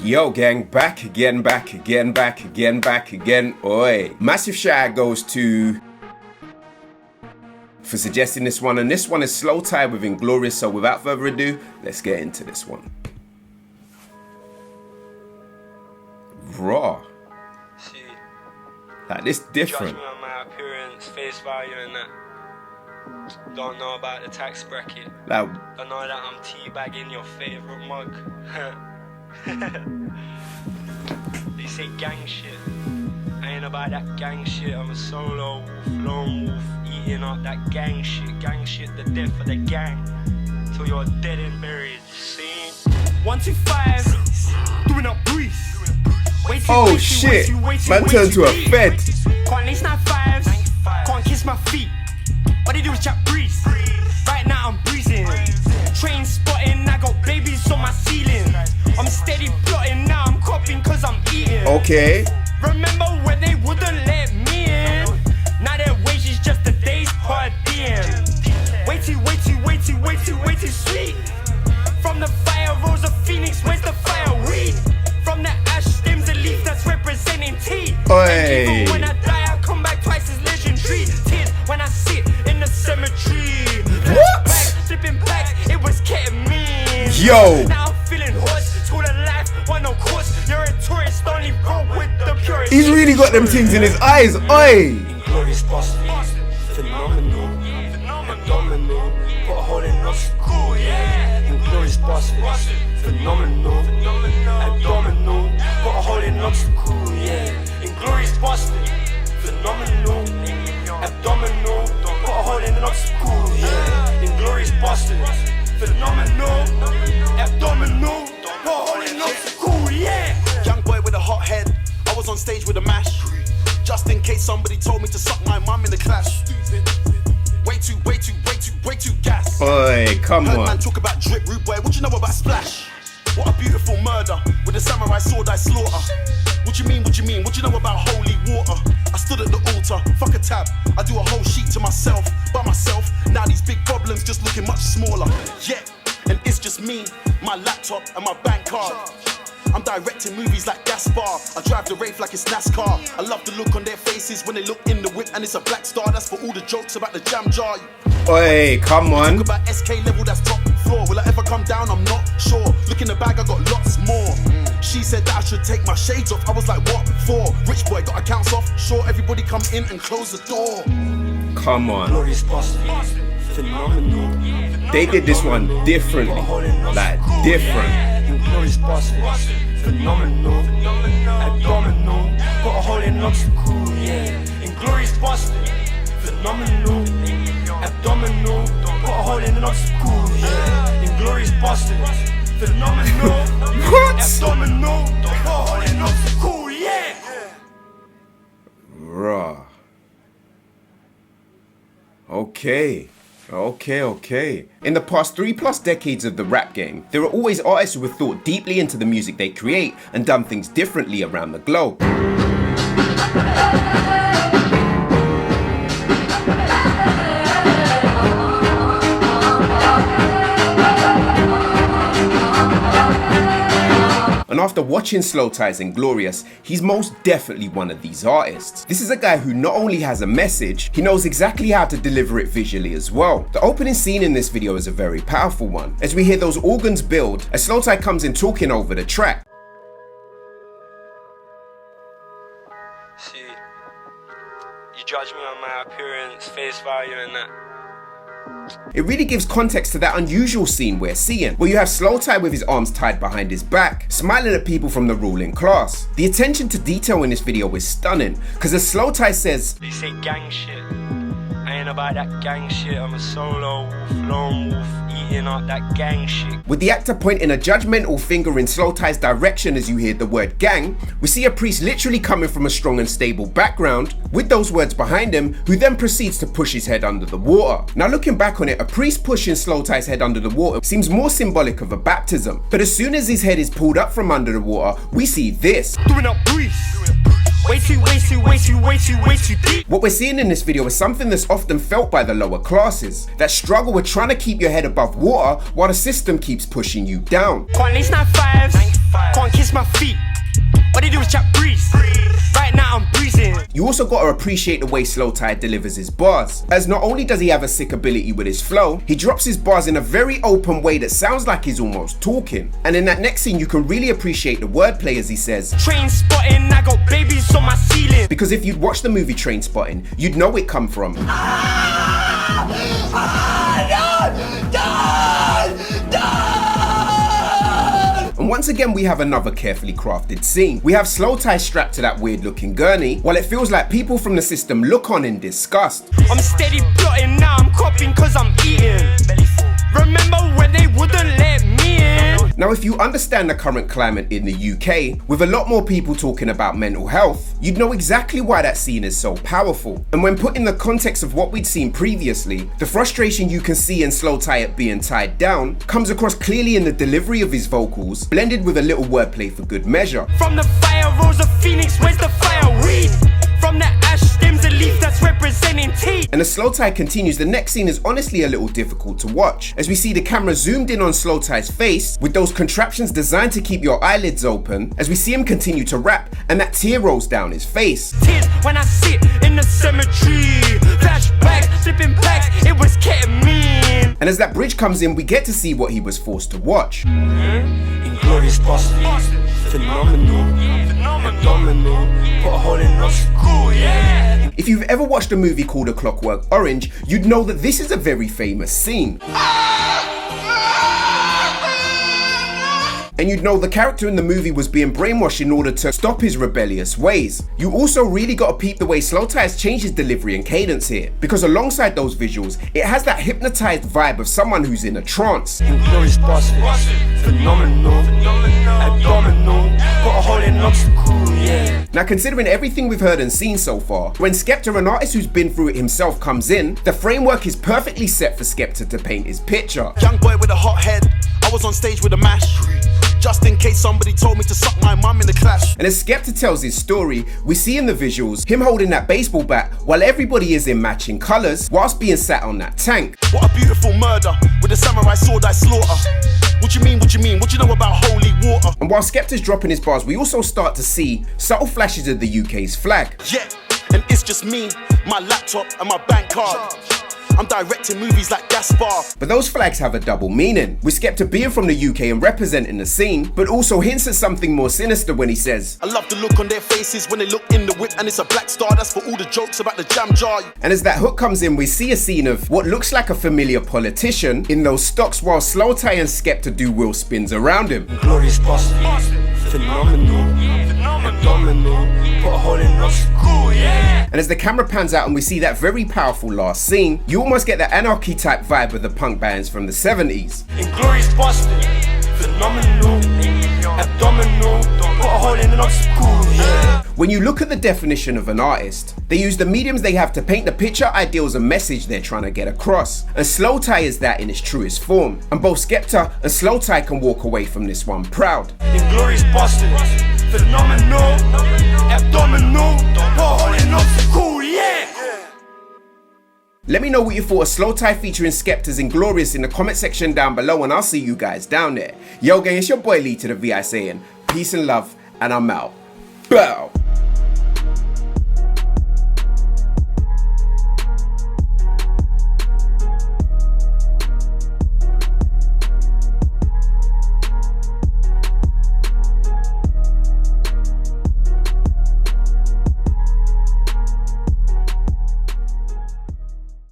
Yo gang, back again. Oi. Massive shout out goes to for suggesting this one, and this one is slowthai with Inglorious. So without further ado, let's get into this one. Raw. See, like this different. Judge me on my appearance, face value and that. Don't know about the tax bracket. Like, don't know that I'm teabagging your favourite mug. They say gang shit. I ain't about that gang shit. I'm a solo wolf, lone wolf, eating up that gang shit. Gang shit, the death of the gang. Till you're dead and buried. See? 1, 2, 5. Doing up breeze. Oh shit, man turned to a fed. Can't lace 9-5s, can't kiss my feet. All they do is chat breeze. Right now I'm breezing. Train spotting, I got babies on my ceiling. I'm steady plotting, now I'm copying cause I'm eating. Okay. Remember when they wouldn't let me in? Now their wage is just a day's per diem. Way too sweet. From the fire rose a phoenix, where's the fire weed? From the ash stems a leaf that's representing tea. And even when I die, I come back twice as legendary. Tears when I sit in the cemetery. What? Flipping back, it was ketamine. Yo. Now I'm feeling hot. School of life, one no course. You're a tourist, only roll with the purest. He's really got them things in his eyes. Oi. Inglorious bastard, phenomenal, abdominal. Put a hole in our school, yeah. Inglorious bastard, phenomenal, abdominal. Put a hole in our school, yeah. Inglorious bastard, phenomenal, abdominal. Put a hole in our school, yeah. Inglorious bastard, phenomenal, abdominal. Put a hole in our school, yeah. Young boy with a hot head, I was on stage with a mash. Just in case somebody told me to suck my mum in the clash. Way too gas. Oi, come Heard on. man talk about drip, rude boy, what you know about splash? What a beautiful murder, with a samurai sword I slaughter. What you mean, what you know about holy water? I stood at the altar, fuck a tab, I do a whole sheet to myself, by myself. Now these big problems just looking much smaller. Yeah, and it's just me, my laptop and my bank card. I'm directing movies like Gaspar. I drive the Wraith like it's NASCAR. I love the look on their faces when they look in the whip and it's a black star. That's for all the jokes about the jam jar. Oi, come on. Talk about SK level, that's top floor. Will I ever come down? I'm not sure. Look in the bag, I got lots more. She said that I should take my shades off. I was like, what for? Rich boy, got accounts off. Sure, everybody come in and close the door. Come on. Glorious bastard, phenomenal. They did this one differently. Like, different. Inglorious bastard, phenomenal, abdominal. Put a hole in obstacle, yeah. Inglorious bastard, phenomenal, abdominal. Put a hole in an obstacle, yeah. Inglorious bastard, phenomenal, abdominal. Put a hole in an obstacle, yeah. Raw. Okay. In the past 3+ decades of the rap game, there are always artists who have thought deeply into the music they create and done things differently around the globe. And after watching slowthai's Inglorious, he's most definitely one of these artists. This is a guy who not only has a message, he knows exactly how to deliver it visually as well. The opening scene in this video is a very powerful one, as we hear those organs build as slowthai comes in talking over the track. See, you judge me on my appearance, face value and that. It really gives context to that unusual scene we're seeing, where you have slowthai with his arms tied behind his back, smiling at people from the ruling class. The attention to detail in this video is stunning, because as slowthai says, they say gang shit. I ain't about that gang shit. I'm a solo wolf, lone wolf, eating up that gang shit. With the actor pointing a judgmental finger in slowthai's direction as you hear the word gang, we see a priest literally coming from a strong and stable background, with those words behind him, who then proceeds to push his head under the water. Now looking back on it, a priest pushing slowthai's head under the water seems more symbolic of a baptism. But as soon as his head is pulled up from under the water, we see this. Doing up breeze. Way too deep. What we're seeing in this video is something that's often felt by the lower classes. That struggle with trying to keep your head above water while the system keeps pushing you down. Can't lace 9-5s, Can't kiss my feet. What they do is chat breeze. Right now I'm breezing. You also gotta appreciate the way slowthai delivers his bars, as not only does he have a sick ability with his flow, he drops his bars in a very open way that sounds like he's almost talking. And in that next scene you can really appreciate the wordplay as he says, Train spotting, I got babies on my ceiling. because if you'd watched the movie Train Spotting, you'd know it come from And once again we have another carefully crafted scene. We have slowthai strapped to that weird looking gurney, while it feels like people from the system look on in disgust. I'm steady plotting, now I'm copying cause I'm eating. Remember when they wouldn't let me in? Now if you understand the current climate in the UK, with a lot more people talking about mental health, you'd know exactly why that scene is so powerful. And when put in the context of what we'd seen previously, the frustration you can see in slowthai at being tied down comes across clearly in the delivery of his vocals, blended with a little wordplay for good measure. From the fire rose a phoenix, where's the fire? Reid. From the ash stems a leaf that's representing teeth. And as slowthai continues, the next scene is honestly a little difficult to watch, as we see the camera zoomed in on slowthai's face with those contraptions designed to keep your eyelids open, as we see him continue to rap and that tear rolls down his face. Tears when I sit in the cemetery. Flashbacks, flipping packs, it was ketamine. And as that bridge comes in, we get to see what he was forced to watch. Inglorious bastard, phenomenal, abdominal, put a hole in our school, yeah. If you've ever watched a movie called A Clockwork Orange, you'd know that this is a very famous scene. And you'd know the character in the movie was being brainwashed in order to stop his rebellious ways. You also really gotta peep the way slowthai has changed his delivery and cadence here, because alongside those visuals, it has that hypnotized vibe of someone who's in a trance. Inglorious bastard, phenomenal, abdominal, put a hole in our school, yeah. Now considering everything we've heard and seen so far, when Skepta, an artist who's been through it himself, comes in, the framework is perfectly set for Skepta to paint his picture. Young boy with a hot head, I was on stage with a mash. Just in case somebody told me to suck my mum in the clash. And as Skepta tells his story, we see in the visuals him holding that baseball bat while everybody is in matching colours whilst being sat on that tank. What a beautiful murder, with a samurai sword I slaughter. What you mean, what you mean, what you know about holy water? And while Skepta's dropping his bars, we also start to see subtle flashes of the UK's flag. Yeah, and it's just me, my laptop and my bank card. I'm directing movies like Gaspar. But those flags have a double meaning, with Skepta being from the UK and representing the scene, but also hints at something more sinister when he says, I love the look on their faces when they look in the whip and it's a black star, that's for all the jokes about the jam jar. And as that hook comes in, we see a scene of what looks like a familiar politician in those stocks while slowthai and Skepta do wheel spins around him. Inglorious bastard, phenomenal, abdominal, put a hole in our school, yeah. And as the camera pans out and we see that very powerful last scene, you almost get the anarchy type vibe of the punk bands from the 70s. Inglorious bastard, phenomenal, abdominal, put a hole in our school, yeah. When you look at the definition of an artist, they use the mediums they have to paint the picture, ideals and message they're trying to get across. And slowthai is that in its truest form. And both Skepta and slowthai can walk away from this one proud. Inglorious bastard, phenomenal, abdominal, put a hole in our school, yeah. Let me know what you thought of slowthai featuring Skepta's Inglorious in the comment section down below, and I'll see you guys down there. Yo gang, it's your boy LeeToTheVI saying peace and love, and I'm out. Bow.